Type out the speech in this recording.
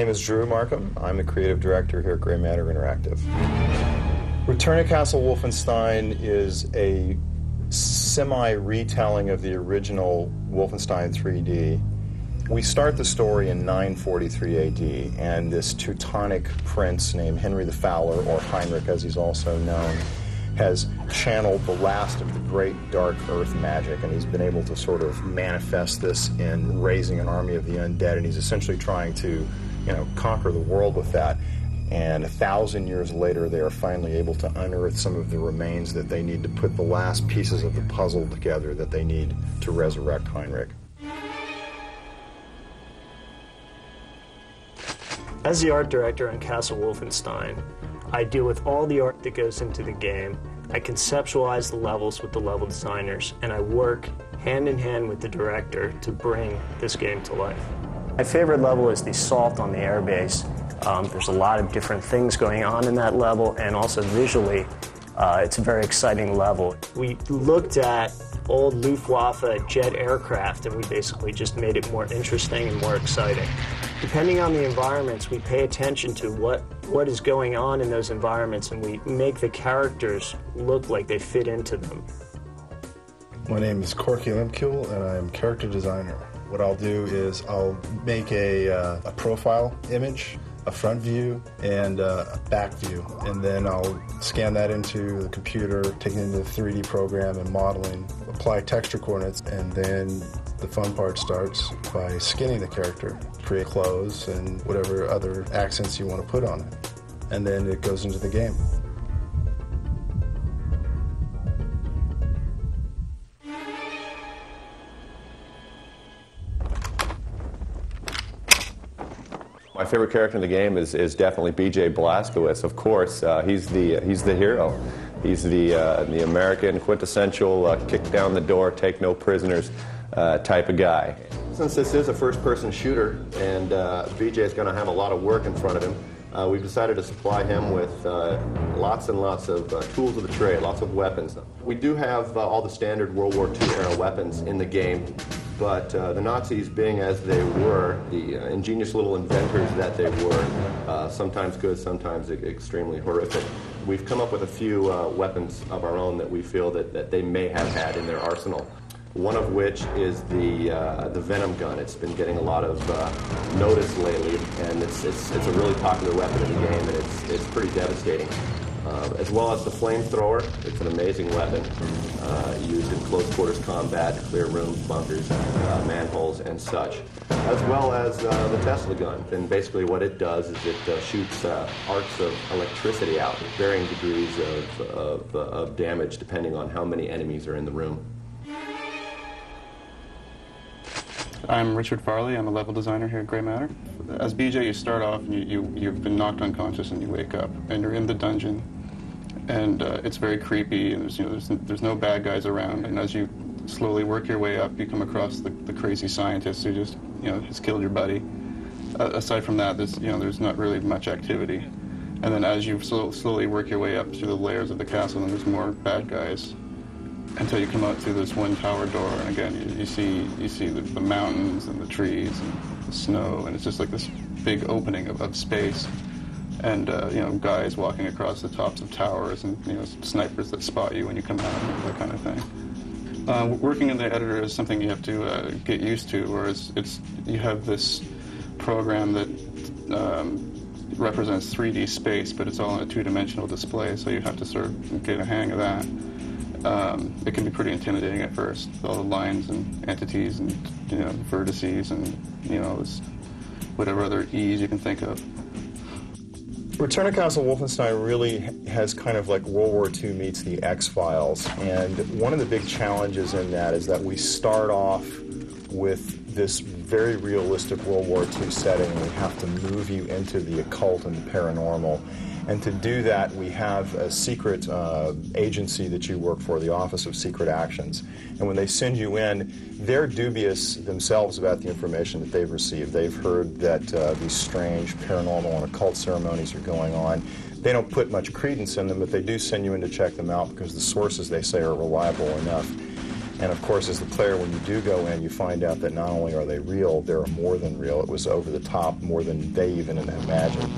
name is Drew Markham. I'm the creative director here at Grey Matter Interactive. Return to Castle Wolfenstein is a semi-retelling of the original Wolfenstein 3D. We start the story in 943 AD, and this Teutonic prince named Henry the Fowler, or Heinrich as he's also known, has channeled the last of the great dark earth magic, and he's been able to sort of manifest this in raising an army of the undead, and he's essentially trying to, conquer the world with that. And 1,000 years later, they are finally able to unearth some of the remains that they need to put the last pieces of the puzzle together that they need to resurrect Heinrich. As the art director on Castle Wolfenstein, I deal with all the art that goes into the game. I conceptualize the levels with the level designers, and I work hand in hand with the director to bring this game to life. My favorite level is the assault on the airbase. There's a lot of different things going on in that level, and also visually, it's a very exciting level. We looked at old Luftwaffe jet aircraft, and we basically just made it more interesting and more exciting. Depending on the environments, we pay attention to what is going on in those environments, and we make the characters look like they fit into them. My name is Corky Limkule, and I'm character designer. What I'll do is I'll make a profile image, a front view, and a back view, and then I'll scan that into the computer, take it into the 3D program and modeling, apply texture coordinates, and then the fun part starts by skinning the character, create clothes and whatever other accents you want to put on it, and then it goes into the game. My favorite character in the game is definitely B.J. Blazkowicz. Of course, he's the hero. He's the American quintessential kick down the door, take no prisoners type of guy. Since this is a first-person shooter and B.J. is going to have a lot of work in front of him, we've decided to supply him with lots and lots of tools of the trade, lots of weapons. We do have all the standard World War II era weapons in the game. But the Nazis, being as they were, the ingenious little inventors that they were, sometimes good, sometimes extremely horrific, we've come up with a few weapons of our own that we feel that they may have had in their arsenal. One of which is the Venom gun. It's been getting a lot of notice lately, and it's a really popular weapon in the game, and it's pretty devastating. As well as the flamethrower. It's an amazing weapon used in close quarters combat, clear rooms, bunkers, manholes, and such. As well as the Tesla gun. And basically what it does is it shoots arcs of electricity out, varying degrees of damage depending on how many enemies are in the room. I'm Richard Farley. I'm a level designer here at Grey Matter. As BJ, you start off and you've been knocked unconscious and you wake up and you're in the dungeon, and it's very creepy, and there's no bad guys around. And as you slowly work your way up, you come across the crazy scientist who just has killed your buddy. Aside from that, there's not really much activity. And then as you slowly work your way up through the layers of the castle, and there's more bad guys, until you come out through this one tower door, and again you see the mountains and the trees and the snow, and it's just like this big opening of space, and guys walking across the tops of towers, and snipers that spot you when you come out, that kind of thing. Working in the editor is something you have to get used to, whereas you have this program that represents 3D space, but it's all on a two-dimensional display, so you have to sort of get a hang of that. It can be pretty intimidating at first, all the lines and entities and vertices and whatever other E's you can think of. Return to Castle Wolfenstein really has kind of like World War II meets the X-Files, and one of the big challenges in that is that we start off with this very realistic World War II setting, and we have to move you into the occult and the paranormal. And to do that, we have a secret agency that you work for, the Office of Secret Actions. And when they send you in, they're dubious themselves about the information that they've received. They've heard that these strange paranormal and occult ceremonies are going on. They don't put much credence in them, but they do send you in to check them out because the sources, they say, are reliable enough. And of course, as the player, when you do go in, you find out that not only are they real, they're more than real. It was over the top, more than they even imagined.